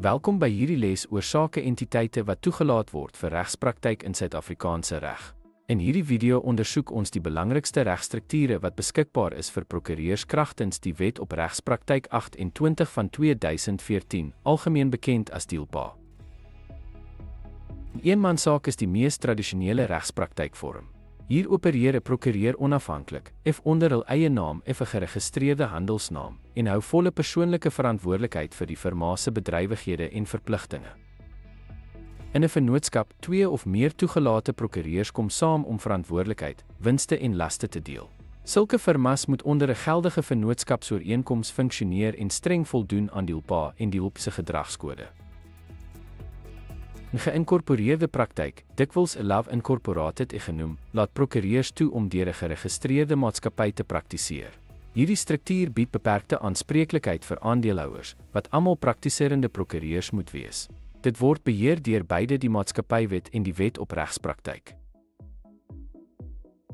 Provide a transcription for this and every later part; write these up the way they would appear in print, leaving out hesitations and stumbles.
Welkom by hierdie les oor sake-entiteite wat toegelaat word vir regspraktyk in Suid-Afrikaanse reg. In hierdie video ondersoek ons die belangrikste regstrukture wat beskikbaar is vir prokureurs kragtens die Wet op Regspraktyk 28 van 2014, algemeen bekend as DILPA. Eenmansaak is die mees tradisionele regspraktykvorm. Hier opereer 'n prokureur onafhanklik, onder hul eie naam 'n geregistreerde handelsnaam, en hou volle persoonlike verantwoordelikheid vir die firma se bedrywighede en verpligtinge. In 'n vennootskap, 2 of meer toegelate prokureurs kom saam om verantwoordelikheid, winste en laste te deel. Sulke firmas moet onder 'n geldige vennootskapsooreenkoms funksioneer en streng voldoen aan DILPA en DILP se gedragskode. 'n Geïnkorporeerde praktyk, dikwels 'n Love Incorporated genoem, laat prokureurs toe om deur 'n geregistreerde maatskappy te praktiseer. Hierdie struktuur bied beperkte aanspreeklikheid vir aandeelhouers, wat almal praktiserende prokureurs moet wees. Dit word beheer deur beide die Maatskappywet en die Wet op Regspraktyk.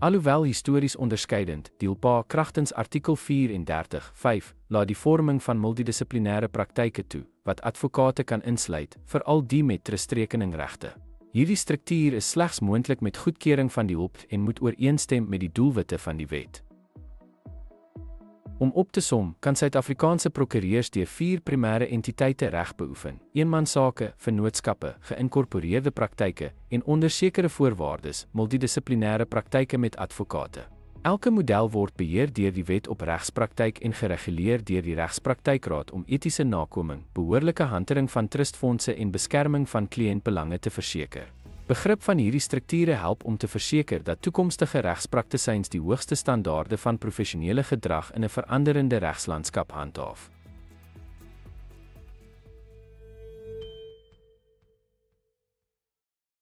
Alhoewel histories onderskeidend, DILPA kragtens artikel 34(5) laat die vorming van multidissiplinêre praktyke toe, wat advokate kan insluit, veral die met trustrekeningregte. Hierdie struktuur is slegs moontlik met goedkeuring van die DILP en moet ooreenstem met die doelwitte van die wet. Om op te som, kan Suid-Afrikaanse prokureurs deur 4 primêre entiteite reg beoefen: eenmansake, vennootskappe, geïnkorporeerde praktyke en onder sekere voorwaardes, multidissiplinêre praktyke met advokate. Elke model word beheer deur die Wet op Regspraktyk en gereguleer deur die Regspraktykraad om etiese nakoming, behoorlike hantering van trustfondse en beskerming van kliëntbelange te verseker. Begrip van hierdie strukture help om te verseker dat toekomstige regspraktisyns die hoogste standaarde van professionele gedrag in 'n veranderende regslandskap handhaaf.